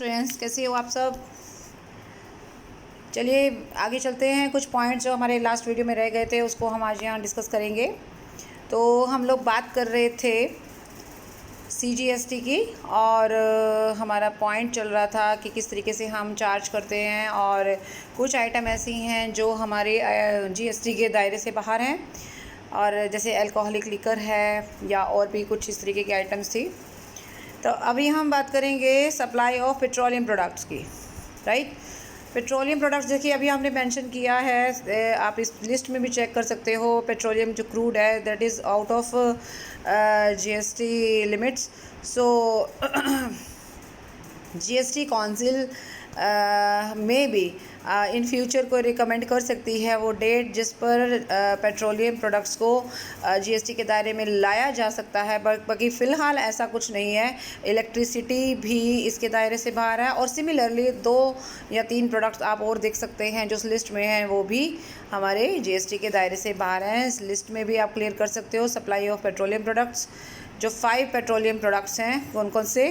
Students, कैसे हो आप सब। चलिए आगे चलते हैं। कुछ पॉइंट्स जो हमारे लास्ट वीडियो में रह गए थे उसको हम आज यहाँ डिस्कस करेंगे। तो हम लोग बात कर रहे थे CGST की और हमारा पॉइंट चल रहा था कि किस तरीके से हम चार्ज करते हैं और कुछ आइटम ऐसी हैं जो हमारे GST के दायरे से बाहर हैं, और जैसे अल्कोहलिक लिकर है या और भी कुछ इस तरीके की आइटम्स थी। तो अभी हम बात करेंगे सप्लाई ऑफ पेट्रोलियम प्रोडक्ट्स की, राइट। पेट्रोलियम प्रोडक्ट्स देखिए अभी हमने मेंशन किया है, आप इस लिस्ट में भी चेक कर सकते हो। पेट्रोलियम जो क्रूड है that is out of GST limits. So GST council में भी इन फ्यूचर को रिकमेंड कर सकती है वो डेट जिस पर पेट्रोलियम प्रोडक्ट्स को GST के दायरे में लाया जा सकता है। बाकी फ़िलहाल ऐसा कुछ नहीं है। इलेक्ट्रिसिटी भी इसके दायरे से बाहर है, और सिमिलरली 2 या 3 प्रोडक्ट्स आप और देख सकते हैं जो इस लिस्ट में हैं, वो भी हमारे GST के दायरे से बाहर हैं। इस लिस्ट में भी आप क्लियर कर सकते हो सप्लाई ऑफ पेट्रोलियम प्रोडक्ट्स। जो 5 पेट्रोलियम प्रोडक्ट्स हैं कौन कौन से,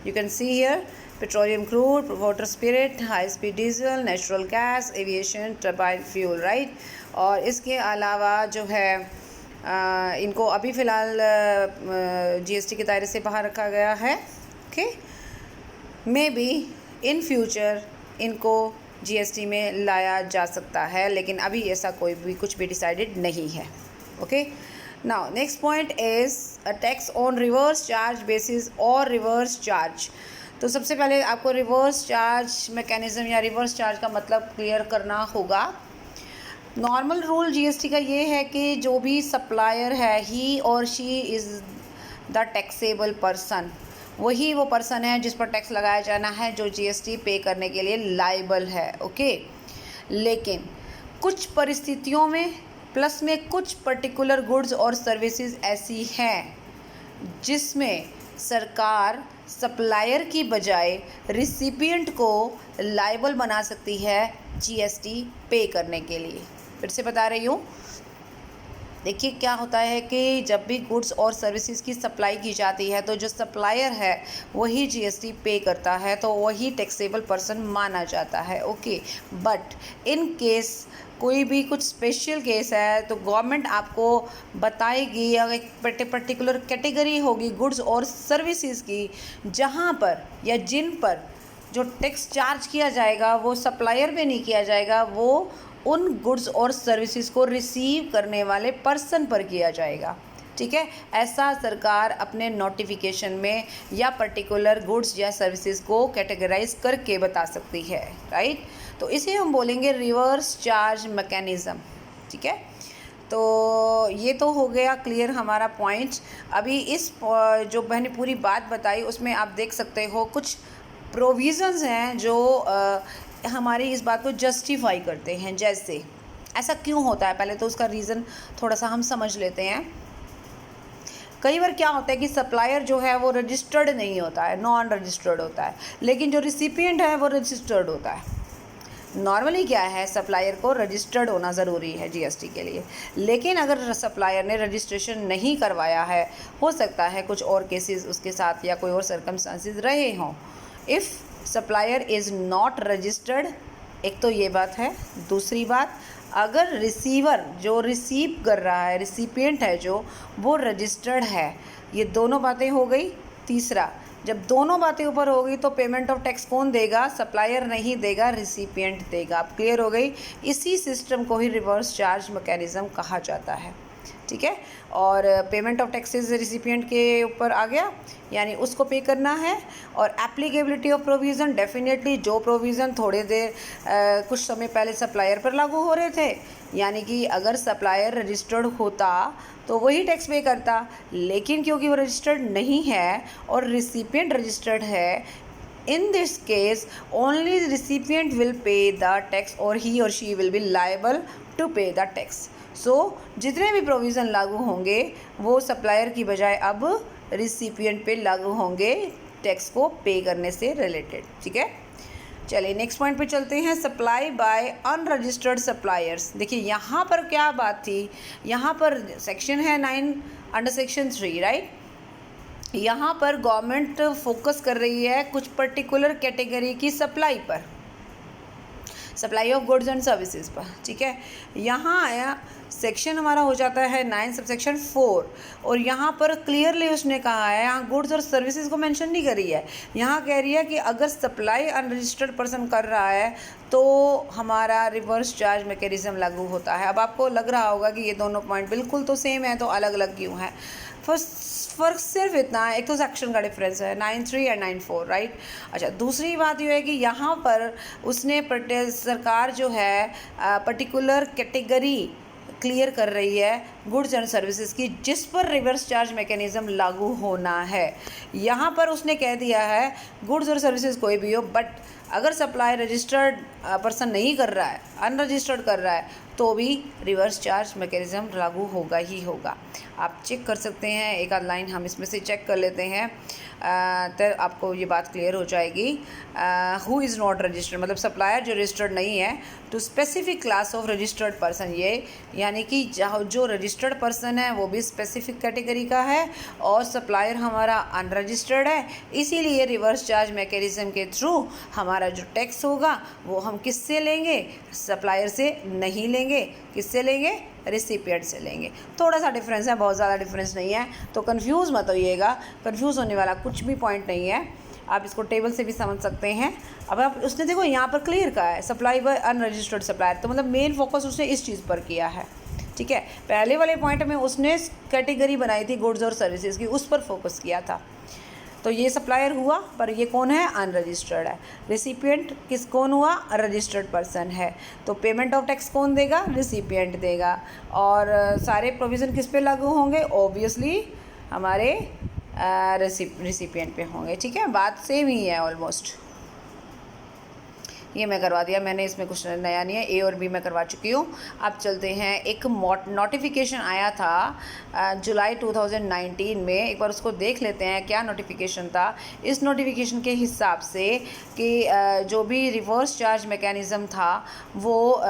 you can see here: petroleum crude, water spirit, high speed diesel, natural gas, aviation, turbine fuel, right. और इसके अलावा जो है इनको अभी फ़िलहाल GST के दायरे से बाहर रखा गया है। Okay, may be in future इनको GST में लाया जा सकता है, लेकिन अभी ऐसा कोई भी कुछ भी डिसाइडेड नहीं है। Okay, now next point is a tax on reverse charge basis और रिवर्स चार्ज। तो सबसे पहले आपको रिवर्स चार्ज मैकेनिज़्म या रिवर्स चार्ज का मतलब क्लियर करना होगा। नॉर्मल रूल GST का ये है कि जो भी सप्लायर है, ही और she is the taxable person, वही वो पर्सन है जिस पर टैक्स लगाया जाना है, जो GST पे करने के लिए लायबल है। ओके, लेकिन कुछ परिस्थितियों में प्लस में कुछ पर्टिकुलर गुड्स और सर्विसेज ऐसी हैं जिसमें सरकार सप्लायर की बजाय रिसिपिएंट को लायबल बना सकती है GST पे करने के लिए। फिर से बता रही हूँ, देखिए क्या होता है कि जब भी गुड्स और सर्विसेज की सप्लाई की जाती है तो जो सप्लायर है वही GST पे करता है, तो वही टैक्सेबल पर्सन माना जाता है। ओके, बट इन केस कोई भी कुछ स्पेशल केस है तो गवर्नमेंट आपको बताएगी, या एक पर्टिकुलर कैटेगरी होगी गुड्स और सर्विसेज की जहाँ पर या जिन पर जो टैक्स चार्ज किया जाएगा वो सप्लायर पे नहीं किया जाएगा, वो उन गुड्स और सर्विसेज को रिसीव करने वाले पर्सन पर किया जाएगा। ठीक है, ऐसा सरकार अपने नोटिफिकेशन में या पर्टिकुलर गुड्स या सर्विसेज को कैटेगराइज करके बता सकती है, राइट। तो इसे हम बोलेंगे रिवर्स चार्ज मैकेनिज़्म। ठीक है, तो ये तो हो गया क्लियर हमारा पॉइंट। अभी इस जो मैंने पूरी बात बताई उसमें आप देख सकते हो कुछ प्रोविज़न्स हैं जो हमारी इस बात को जस्टिफाई करते हैं। जैसे ऐसा क्यों होता है, पहले तो उसका रीज़न थोड़ा सा हम समझ लेते हैं। कई बार क्या होता है कि सप्लायर जो है वो रजिस्टर्ड नहीं होता है, नॉन रजिस्टर्ड होता है, लेकिन जो रिसिपिएंट है वो रजिस्टर्ड होता है। नॉर्मली क्या है, सप्लायर को रजिस्टर्ड होना ज़रूरी है GST के लिए, लेकिन अगर सप्लायर ने रजिस्ट्रेशन नहीं करवाया है, हो सकता है कुछ और केसेस उसके साथ या कोई और सर्कमस्टांसेस रहे हों। If supplier is not registered, एक तो ये बात है। दूसरी बात, अगर रिसीवर जो रिसीव कर रहा है, रिसिपिएंट है जो, वो रजिस्टर्ड है, ये दोनों बातें हो गई। तीसरा, जब दोनों बातें ऊपर हो गई तो पेमेंट ऑफ टैक्स कौन देगा, सप्लायर नहीं देगा, रिसिपिएंट देगा। अब क्लियर हो गई। इसी सिस्टम को ही रिवर्स चार्ज मैकेनिज़्म कहा जाता है। ठीक है, और पेमेंट ऑफ टैक्सेस रिसिपिएंट के ऊपर आ गया, यानी उसको पे करना है। और एप्लीकेबिलिटी ऑफ प्रोविज़न, डेफिनेटली जो प्रोविज़न थोड़े देर कुछ समय पहले सप्लायर पर लागू हो रहे थे, यानी कि अगर सप्लायर रजिस्टर्ड होता तो वही टैक्स पे करता, लेकिन क्योंकि वो रजिस्टर्ड नहीं है और रिसिपिएंट रजिस्टर्ड है, in this case only the recipient will pay the tax or he or she will be liable to pay the tax. So जितने भी प्रोविज़न लागू होंगे वो सप्लायर की बजाय अब रिसिपिएंट पे लागू होंगे, टैक्स को पे करने से रिलेटेड। ठीक है, चलिए नेक्स्ट पॉइंट पे चलते हैं, सप्लाई बाय अनरजिस्टर्ड सप्लायर्स। देखिए यहाँ पर क्या बात थी, यहाँ पर सेक्शन है 9 अंडर सेक्शन 3, राइट। यहाँ पर गवर्नमेंट फोकस कर रही है कुछ पर्टिकुलर कैटेगरी की सप्लाई पर, supply of goods and services पर, ठीक है। यहाँ आया सेक्शन हमारा हो जाता है 9 सबसेक्शन 4, और यहाँ पर क्लियरली उसने कहा है, यहाँ गुड्स और सर्विसेज को मेंशन नहीं करी है, यहाँ कह रही है कि अगर सप्लाई अनरजिस्टर्ड पर्सन कर रहा है तो हमारा रिवर्स चार्ज मैकेनिज्म लागू होता है। अब आपको लग रहा होगा कि ये दोनों पॉइंट बिल्कुल तो सेम है, तो अलग अलग क्यों है। फ़र्क सिर्फ इतना है, एक तो सेक्शन का डिफरेंस है 9(3) एंड 9(4), राइट। अच्छा, दूसरी बात यह है कि यहाँ पर उसने सरकार जो है पर्टिकुलर कैटेगरी क्लियर कर रही है गुड्स एंड सर्विसेज की, जिस पर रिवर्स चार्ज मैकेनिज्म लागू होना है। यहाँ पर उसने कह दिया है गुड्स और सर्विसेज कोई भी हो, बट अगर सप्लाई रजिस्टर्ड पर्सन नहीं कर रहा है, अनरजिस्टर्ड कर रहा है, तो भी रिवर्स चार्ज मैकेनिज्म लागू होगा ही होगा। आप चेक कर सकते हैं, एक आध लाइन हम इसमें से चेक कर लेते हैं, तो आपको ये बात क्लियर हो जाएगी। हु इज़ नॉट रजिस्टर्ड, मतलब सप्लायर जो रजिस्टर्ड नहीं है, to specific class of registered person, ये यानी कि जो रजिस्टर्ड पर्सन है वो भी स्पेसिफिक कैटेगरी का है और सप्लायर हमारा अनरजिस्टर्ड है। इसीलिए रिवर्स चार्ज मैकेनिज्म के थ्रू हमारा जो टैक्स होगा वो हम किससे लेंगे, सप्लायर से नहीं लेंगे, किससे लेंगे, रिसिपिएंट से लेंगे। थोड़ा सा डिफरेंस है, बहुत ज़्यादा डिफरेंस नहीं है, तो कंफ्यूज मत होइएगा, कंफ्यूज होने वाला कुछ भी पॉइंट नहीं है। आप इसको टेबल से भी समझ सकते हैं। अब आप उसने देखो यहाँ पर क्लियर कहा है सप्लाई बाय अनरजिस्टर्ड सप्लायर, तो मतलब मेन फोकस उसने इस चीज़ पर किया है, ठीक है। पहले वाले पॉइंट में उसने कैटेगरी बनाई थी गुड्स और सर्विसेज की, उस पर फोकस किया था। तो ये सप्लायर हुआ, पर ये कौन है, अनरजिस्टर्ड है। रिसिपिएंट कौन हुआ, रजिस्टर्ड पर्सन है। तो पेमेंट ऑफ टैक्स कौन देगा, रिसिपिएंट देगा। और सारे प्रोविज़न किस पे लागू होंगे, ऑब्वियसली हमारे रिसिपिएंट पे होंगे, ठीक है। बात सेम ही है ऑलमोस्ट। ये मैं करवा दिया मैंने, इसमें कुछ नया नहीं है, ए और बी मैं करवा चुकी हूँ। अब चलते हैं, एक नोटिफिकेशन आया था जुलाई 2019 में, एक बार उसको देख लेते हैं क्या नोटिफिकेशन था। इस नोटिफिकेशन के हिसाब से कि जो भी रिवर्स चार्ज मैकेनिज़्म था वो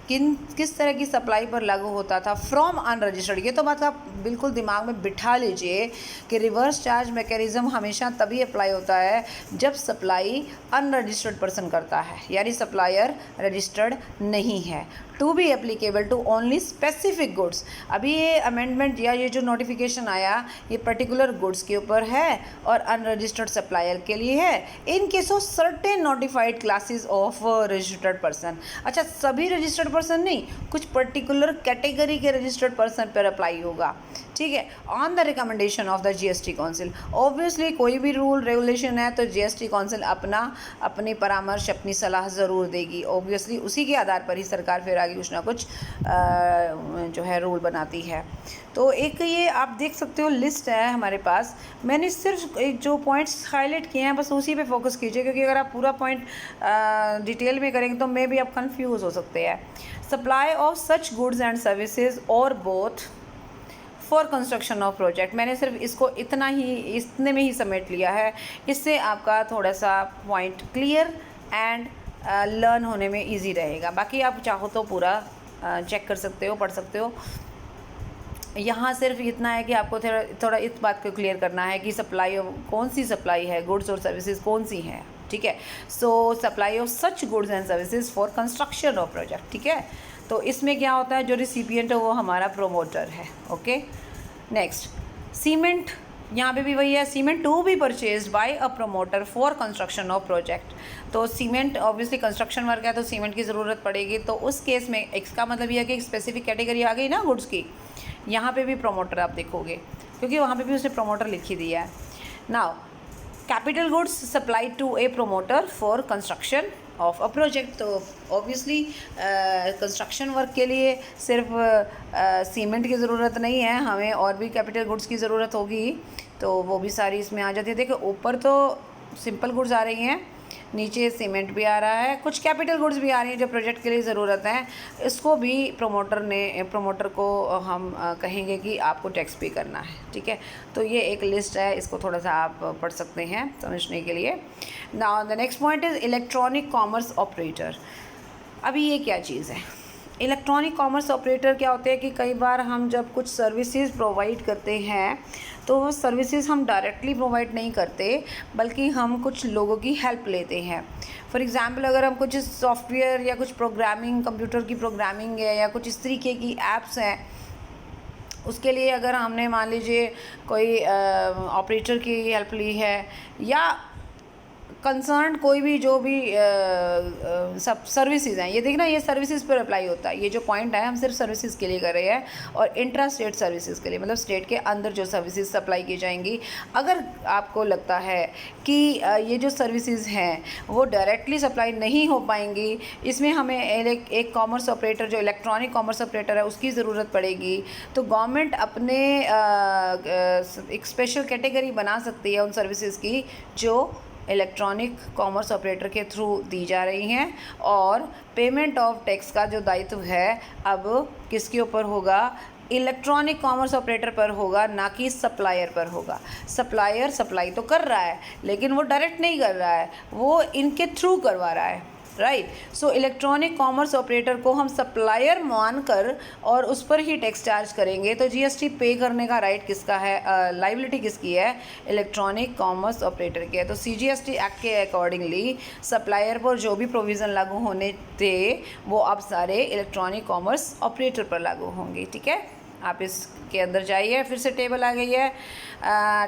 किस तरह की सप्लाई पर लागू होता था, फ्रॉम अनरजिस्टर्ड। ये तो बात आप बिल्कुल दिमाग में बिठा लीजिए कि रिवर्स चार्ज मैकेनिज़्म हमेशा तभी अप्लाई होता है जब सप्लाई अनरजिस्टर्ड पर्सन करता है, यानी सप्लायर रजिस्टर्ड नहीं है। To be applicable to only specific goods. अभी ये अमेंडमेंट या ये जो नोटिफिकेशन आया ये पर्टिकुलर गुड्स के ऊपर है और अनरजिस्टर्ड सप्लायर के लिए है, in case of certain notified classes of registered person. अच्छा, सभी रजिस्टर्ड पर्सन नहीं, कुछ पर्टिकुलर कैटेगरी के रजिस्टर्ड पर्सन पर अप्लाई होगा, ठीक है, on the recommendation of the GST council. Obviously कोई भी रूल रेगुलेशन है तो जीएसटी काउंसिल अपनी परामर्श, अपनी सलाह ज़रूर देगी। ऑब्वियसली उसी के आधार पर ही सरकार फिर आगे कुछ ना कुछ जो है रूल बनाती है। तो एक ये आप देख सकते हो लिस्ट है हमारे पास, मैंने सिर्फ एक जो पॉइंट्स हाईलाइट किए हैं बस उसी पे फोकस कीजिए, क्योंकि अगर आप पूरा पॉइंट डिटेल में करेंगे तो मे भी आप कंफ्यूज हो सकते हैं। Supply of such goods and services और both for construction of project, मैंने सिर्फ इसको इतने में ही समेट लिया है। इससे आपका थोड़ा सा पॉइंट क्लियर एंड लर्न होने में इजी रहेगा। बाकी आप चाहो तो पूरा चेक कर सकते हो, पढ़ सकते हो। यहाँ सिर्फ इतना है कि आपको थोड़ा इस बात को क्लियर करना है कि सप्लाई कौन सी सप्लाई है, गुड्स और सर्विसेज कौन सी हैं, ठीक है। सो supply of such goods and services for construction of project, ठीक है। तो इसमें क्या होता है, जो रिसिपिएंट है वो हमारा प्रोमोटर है, ओके। नेक्स्ट, सीमेंट, यहाँ पे भी वही है, cement to be purchased by a promoter for construction of project. तो सीमेंट ऑब्वियसली कंस्ट्रक्शन वर्क है तो सीमेंट की ज़रूरत पड़ेगी, तो उस केस में इसका मतलब यह है कि एक स्पेसिफिक कैटेगरी आ गई ना गुड्स की, यहाँ पे भी प्रमोटर आप देखोगे, क्योंकि वहाँ पे भी उसने प्रमोटर लिखी दिया है। Now capital goods supply to a promoter for construction of a project. तो ऑब्वियसली कंस्ट्रक्शन वर्क के लिए सिर्फ सीमेंट की ज़रूरत नहीं है, हमें और भी कैपिटल गुड्स की ज़रूरत होगी, तो वो भी सारी इसमें आ जाती है। देखो ऊपर तो सिंपल गुड्स आ रही हैं, नीचे सीमेंट भी आ रहा है, कुछ कैपिटल गुड्स भी आ रही हैं जो प्रोजेक्ट के लिए ज़रूरत है। इसको भी प्रमोटर को हम कहेंगे कि आपको टैक्स पे करना है, ठीक है। तो ये एक लिस्ट है, इसको थोड़ा सा आप पढ़ सकते हैं समझने के लिए। Now the next point is electronic commerce operator. अभी ये क्या चीज़ है, इलेक्ट्रॉनिक कॉमर्स ऑपरेटर क्या होते हैं कि कई बार हम जब कुछ सर्विसेज प्रोवाइड करते हैं तो वो सर्विसेज हम डायरेक्टली प्रोवाइड नहीं करते, बल्कि हम कुछ लोगों की हेल्प लेते हैं। फॉर एग्ज़ाम्पल, अगर हम कुछ सॉफ्टवेयर या कुछ प्रोग्रामिंग, कंप्यूटर की प्रोग्रामिंग है या कुछ इस तरीके की ऐप्स हैं, उसके लिए अगर हमने मान लीजिए कोई ऑपरेटर की हेल्प ली है, या कंसर्न कोई भी जो भी सब सर्विसेज हैं, ये देखना ये सर्विसेज पर अप्लाई होता है। ये जो पॉइंट है हम सिर्फ सर्विसेज के लिए कर रहे हैं, और इंट्रा स्टेट सर्विसेज के लिए, मतलब स्टेट के अंदर जो सर्विसेज सप्लाई की जाएंगी। अगर आपको लगता है कि ये जो सर्विसेज हैं वो डायरेक्टली सप्लाई नहीं हो पाएंगी, इसमें हमें एक कॉमर्स ऑपरेटर, जो इलेक्ट्रॉनिक कॉमर्स ऑपरेटर है, उसकी ज़रूरत पड़ेगी, तो गवर्नमेंट अपने एक स्पेशल कैटेगरी बना सकती है उन सर्विसेज की जो इलेक्ट्रॉनिक कॉमर्स ऑपरेटर के थ्रू दी जा रही हैं। और पेमेंट ऑफ टैक्स का जो दायित्व है अब किसके ऊपर होगा? इलेक्ट्रॉनिक कॉमर्स ऑपरेटर पर होगा, ना कि सप्लायर पर होगा। सप्लायर सप्लाई तो कर रहा है, लेकिन वो डायरेक्ट नहीं कर रहा है, वो इनके थ्रू करवा रहा है, right. So electronic commerce operator को हम सप्लायर मानकर और उस पर ही टैक्स चार्ज करेंगे। तो जीएसटी पे करने का राइट किसका है, लाइबिलिटी किसकी है? इलेक्ट्रॉनिक कॉमर्स ऑपरेटर की है। तो सीजीएसटी एक्ट के अकॉर्डिंगली सप्लायर पर जो भी प्रोविज़न लागू होने थे वो अब सारे इलेक्ट्रॉनिक कॉमर्स ऑपरेटर पर लागू होंगे, ठीक है। आप इसके अंदर जाइए, फिर से टेबल आ गई है,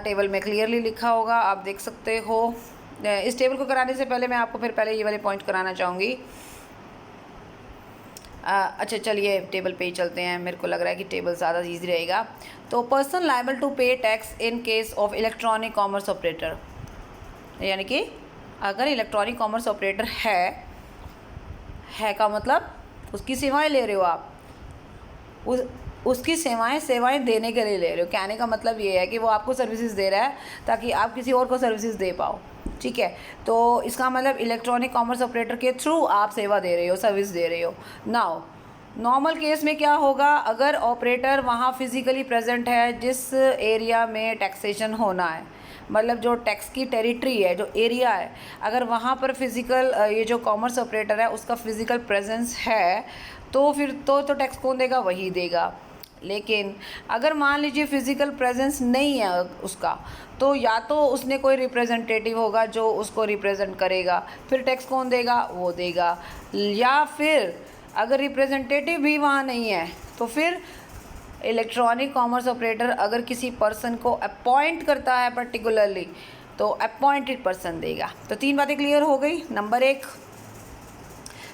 टेबल में क्लियरली लिखा होगा, आप देख सकते हो। इस टेबल को कराने से पहले मैं आपको फिर पहले ये वाले पॉइंट कराना चाहूँगी। अच्छा चलिए टेबल पे ही चलते हैं, मेरे को लग रहा है कि टेबल ज़्यादा ईजी रहेगा। तो पर्सन लायबल टू पे tax in case of electronic commerce operator, यानी कि अगर इलेक्ट्रॉनिक कॉमर्स ऑपरेटर है का मतलब उसकी सेवाएं ले रहे हो आप, उसकी सेवाएं देने के लिए ले रहे हो। कहने का मतलब ये है कि वो आपको सर्विसेज दे रहा है ताकि आप किसी और को सर्विसेज दे पाओ, ठीक है। तो इसका मतलब इलेक्ट्रॉनिक कॉमर्स ऑपरेटर के थ्रू आप सेवा दे रहे हो, सर्विस दे रहे हो। नाउ नॉर्मल केस में क्या होगा? अगर ऑपरेटर वहाँ फिज़िकली प्रेजेंट है जिस एरिया में टैक्सेशन होना है, मतलब जो टैक्स की टेरिटरी है, जो एरिया है, अगर वहाँ पर फिज़िकल ये जो कॉमर्स ऑपरेटर है उसका फिज़िकल प्रेजेंस है, तो फिर तो टैक्स कौन देगा? वही देगा। लेकिन अगर मान लीजिए फिज़िकल प्रेजेंस नहीं है उसका, तो या तो उसने कोई रिप्रेजेंटेटिव होगा जो उसको रिप्रेजेंट करेगा, फिर टैक्स कौन देगा? वो देगा। या फिर अगर रिप्रेजेंटेटिव भी वहाँ नहीं है, तो फिर इलेक्ट्रॉनिक कॉमर्स ऑपरेटर अगर किसी पर्सन को अपॉइंट करता है पर्टिकुलरली, तो अपॉइंटेड पर्सन देगा। तो 3 बातें क्लियर हो गई। नंबर 1,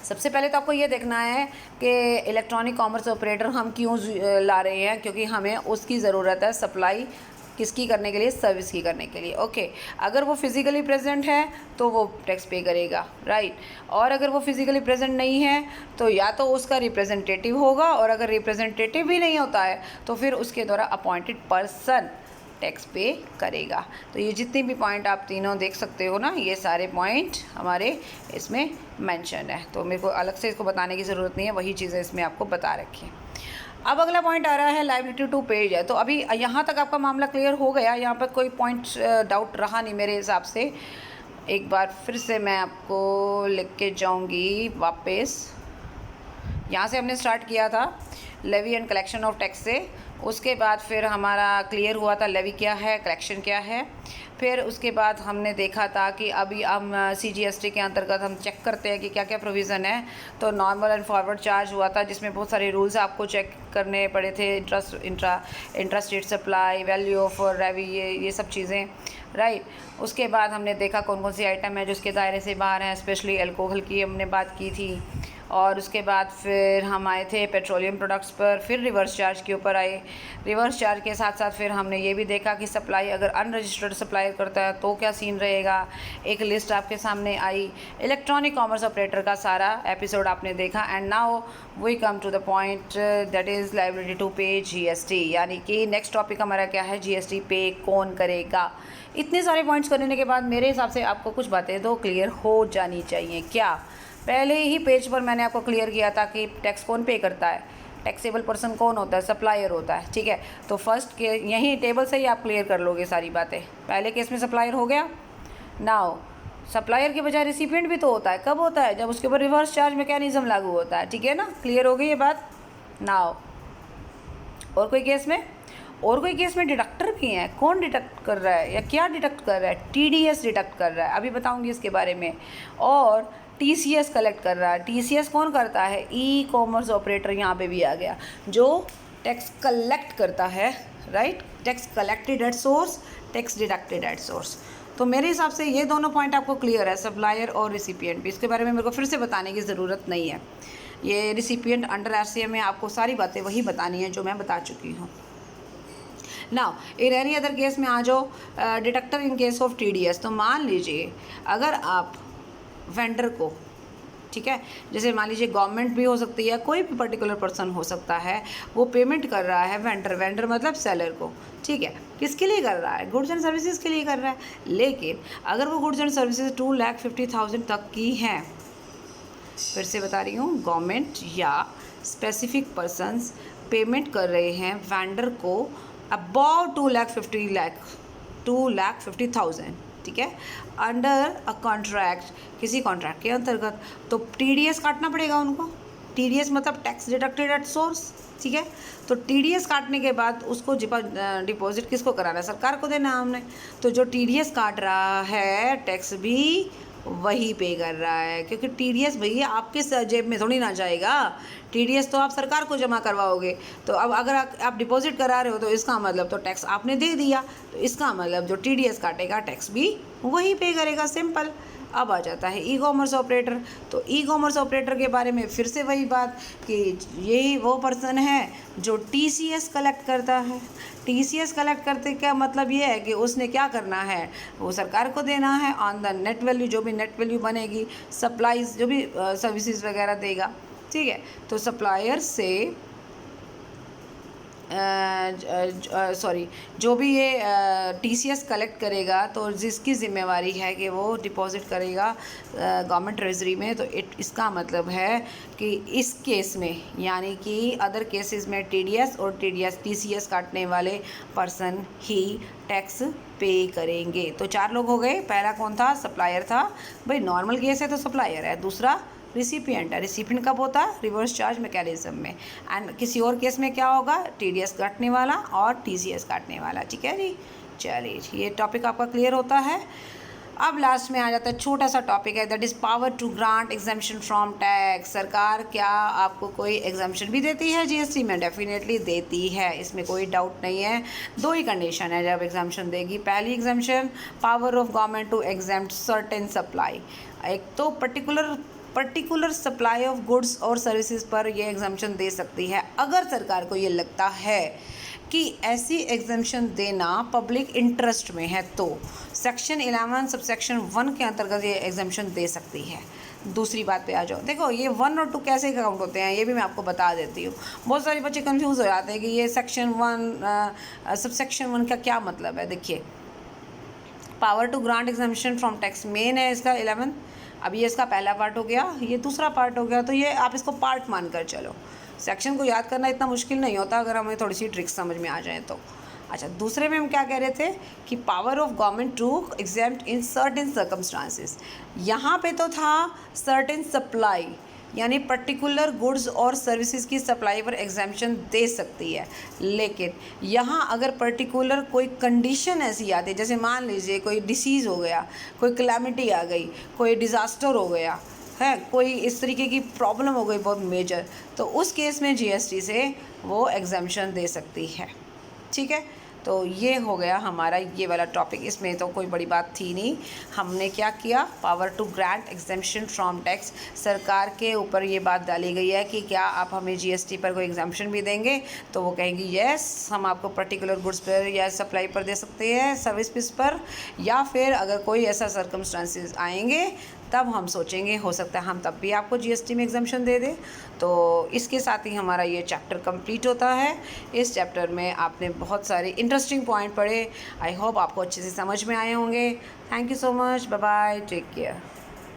सबसे पहले तो आपको ये देखना है कि इलेक्ट्रॉनिक कॉमर्स ऑपरेटर हम क्यों ला रहे हैं, क्योंकि हमें उसकी ज़रूरत है सप्लाई किसकी करने के लिए? सर्विस की करने के लिए, ओके। अगर वो फिज़िकली प्रेजेंट है तो वो टैक्स पे करेगा, राइट। और अगर वो फिज़िकली प्रेजेंट नहीं है तो या तो उसका रिप्रेजेंटेटिव होगा, और अगर रिप्रेजेंटेटिव भी नहीं होता है तो फिर उसके द्वारा अपॉइंटेड पर्सन टैक्स पे करेगा। तो ये जितने भी पॉइंट आप तीनों देख सकते हो ना, ये सारे पॉइंट हमारे इसमें मेंशन है, तो मेरे को अलग से इसको बताने की ज़रूरत नहीं है, वही चीज़ें इसमें आपको बता रखी हैं। अब अगला पॉइंट आ रहा है लायबिलिटी टू पेज है। तो अभी यहाँ तक आपका मामला क्लियर हो गया, यहाँ पर कोई पॉइंट डाउट रहा नहीं मेरे हिसाब से। एक बार फिर से मैं आपको लिख के जाऊँगी वापस। यहाँ से हमने स्टार्ट किया था levy and collection of tax से, उसके बाद फिर हमारा क्लियर हुआ था लेवी क्या है, कलेक्शन क्या है। फिर उसके बाद हमने देखा था कि अभी हम सीजीएसटी के अंतर्गत हम चेक करते हैं कि क्या क्या प्रोविज़न है। तो नॉर्मल एंड फॉरवर्ड चार्ज हुआ था, जिसमें बहुत सारे रूल्स आपको चेक करने पड़े थे, intra state supply, value of रेवी, ये सब चीज़ें, राइट। उसके बाद हमने देखा कौन कौन सी आइटम है जो उसके दायरे से बाहर हैं, स्पेशली अल्कोहल की हमने बात की थी। और उसके बाद फिर हम आए थे पेट्रोलियम प्रोडक्ट्स पर, फिर रिवर्स चार्ज के ऊपर आए। रिवर्स चार्ज के साथ साथ फिर हमने ये भी देखा कि सप्लाई अगर अनरजिस्टर्ड सप्लायर करता है तो क्या सीन रहेगा, एक लिस्ट आपके सामने आई। इलेक्ट्रॉनिक कॉमर्स ऑपरेटर का सारा एपिसोड आपने देखा। And now we come to the point that is liability to pay GST, यानी कि नेक्स्ट टॉपिक हमारा क्या है, जीएसटी पे कौन करेगा। इतने सारे पॉइंट्स करने के बाद मेरे हिसाब से आपको कुछ बातें तो क्लियर हो जानी चाहिए। क्या? पहले ही पेज पर मैंने आपको क्लियर किया था कि टैक्स कौन पे करता है, टैक्सेबल पर्सन कौन होता है, सप्लायर होता है, ठीक है। तो फर्स्ट के यहीं टेबल से ही आप क्लियर कर लोगे सारी बातें। पहले केस में सप्लायर हो गया। नाउ सप्लायर के बजाय रिसिपिएंट भी तो होता है, कब होता है? जब उसके ऊपर रिवर्स चार्ज मैकेनिज्म लागू होता है, ठीक है ना। क्लियर हो गई ये बात। नाउ और कोई केस में और कोई केस में डिडक्टर भी हैं। कौन डिडक्ट कर रहा है या क्या डिडक्ट कर रहा है? TDS डिडक्ट कर रहा है, अभी बताऊंगी इसके बारे में। और TCS कलेक्ट कर रहा है। TCS कौन करता है? ई कॉमर्स ऑपरेटर, यहाँ पे भी आ गया, जो टैक्स कलेक्ट करता है, right. Tax collected at source, tax deducted at source. तो मेरे हिसाब से ये दोनों पॉइंट आपको क्लियर है, सप्लायर और रिसिपिएंट भी। इसके बारे में मेरे को फिर से बताने की ज़रूरत नहीं है। ये रिसिपिएंट अंडर RCM में आपको सारी बातें वही बतानी है जो मैं बता चुकी हूँ। Now in any other case में आ जाओ, deductor in case of TDS। तो मान लीजिए अगर आप वेंडर को, ठीक है, जैसे मान लीजिए गवर्नमेंट भी हो सकती है, कोई भी पर्टिकुलर पर्सन हो सकता है, वो पेमेंट कर रहा है वेंडर मतलब सेलर को, ठीक है, किसके लिए कर रहा है? गुड्स एंड सर्विसेज के लिए कर रहा है। लेकिन अगर वो गुड्स एंड सर्विसेज 2,50,000 तक की हैं, फिर से बता रही हूँ, गवर्नमेंट या स्पेसिफिक पर्सन्स पेमेंट कर रहे हैं वेंडर को अबाउट 2,50,000, ठीक है, अंडर अ कॉन्ट्रैक्ट, किसी कॉन्ट्रैक्ट के अंतर्गत, तो TDS काटना पड़ेगा उनको। TDS मतलब टैक्स डिडक्टेड एट सोर्स, ठीक है। तो TDS काटने के बाद उसको डिपॉजिट किसको कराना है? सरकार को देना है हमने। तो जो TDS काट रहा है टैक्स भी वही पे कर रहा है, क्योंकि TDS भैया आपके जेब में थोड़ी ना जाएगा। TDS तो आप सरकार को जमा करवाओगे। तो अब अगर आप डिपॉजिट करा रहे हो तो इसका मतलब तो टैक्स आपने दे दिया, तो इसका मतलब जो TDS काटेगा टैक्स भी वही पे करेगा, सिंपल। अब आ जाता है ई कॉमर्स ऑपरेटर। तो ई कॉमर्स ऑपरेटर के बारे में फिर से वही बात कि यही वो पर्सन है जो TCS कलेक्ट करता है। TCS कलेक्ट करते का मतलब ये है कि उसने क्या करना है, वो सरकार को देना है ऑन द नेट वैल्यू, जो भी नेट वैल्यू बनेगी, सप्लाईज जो भी सर्विसेज वगैरह देगा, ठीक है। तो सप्लायर से जो भी ये TCS कलेक्ट करेगा, तो जिसकी ज़िम्मेवारी है कि वो डिपॉजिट करेगा गवर्नमेंट ट्रेजरी में। तो इसका मतलब है कि इस केस में, यानी कि अदर केसेस में TDS और TCS काटने वाले पर्सन ही टैक्स पे करेंगे। तो 4 लोग हो गए। पहला कौन था? सप्लायर था, भाई नॉर्मल केस है तो सप्लायर है। दूसरा रिसिपिएंट है। रिसिपिएंट कब होता है? रिवर्स चार्ज मैकेनिज्म में। एंड किसी और केस में क्या होगा? TDS काटने वाला और TCS काटने वाला, ठीक है जी। चलिए, ये टॉपिक आपका क्लियर होता है। अब लास्ट में आ जाता है छोटा सा टॉपिक है, that is power to grant exemption from tax. सरकार क्या आपको कोई एग्जम्पशन भी देती है GST में? डेफिनेटली देती है, इसमें कोई डाउट नहीं है। 2 ही कंडीशन है जब एग्जम्पशन देगी। पहली exemption, power of government to exempt certain supply. एक तो पर्टिकुलर सप्लाई ऑफ गुड्स और सर्विसेज पर ये एग्जम्पशन दे सकती है, अगर सरकार को ये लगता है कि ऐसी एग्जम्पशन देना पब्लिक इंटरेस्ट में है, तो सेक्शन 11 सबसेक्शन 1 के अंतर्गत ये एग्जम्पशन दे सकती है। दूसरी बात पे आ जाओ, देखो ये 1 और 2 कैसे काउंट होते हैं ये भी मैं आपको बता देती हूँ। बहुत सारे बच्चे कंफ्यूज हो जाते हैं कि ये सेक्शन 1 सबसेक्शन 1 का क्या मतलब है। देखिए, power to grant exemption from tax main है इसका 11। अब ये इसका पहला पार्ट हो गया, ये दूसरा पार्ट हो गया, तो ये आप इसको पार्ट मान कर चलो। सेक्शन को याद करना इतना मुश्किल नहीं होता अगर हमें थोड़ी सी ट्रिक्स समझ में आ जाए तो। अच्छा, दूसरे में हम क्या कह रहे थे कि power of government to exempt in certain circumstances. यहाँ पे तो था सर्टेन सप्लाई, यानी पर्टिकुलर गुड्स और सर्विसेज की सप्लाई पर एग्जम्पशन दे सकती है। लेकिन यहाँ अगर पर्टिकुलर कोई कंडीशन ऐसी आती है, जैसे मान लीजिए कोई डिसीज़ हो गया, कोई क्लैमिटी आ गई, कोई डिज़ास्टर हो गया है, कोई इस तरीके की प्रॉब्लम हो गई बहुत मेजर, तो उस केस में GST से वो एग्जम्पशन दे सकती है, ठीक है। तो ये हो गया हमारा ये वाला टॉपिक। इसमें तो कोई बड़ी बात थी नहीं। हमने क्या किया, power to grant exemption from tax, सरकार के ऊपर ये बात डाली गई है कि क्या आप हमें GST पर कोई एग्जम्पशन भी देंगे, तो वो कहेंगी यस, हम आपको पर्टिकुलर गुड्स पर या सप्लाई पर दे सकते हैं, सर्विस पर, या फिर अगर कोई ऐसा सर्कमस्टांसेस आएंगे तब हम सोचेंगे, हो सकता है हम तब भी आपको GST में एग्जम्पशन दे दें। तो इसके साथ ही हमारा ये चैप्टर कंप्लीट होता है। इस चैप्टर में आपने बहुत सारे इंटरेस्टिंग पॉइंट पढ़े। आई होप आपको अच्छे से समझ में आए होंगे। Thank you so much, bye bye, take care.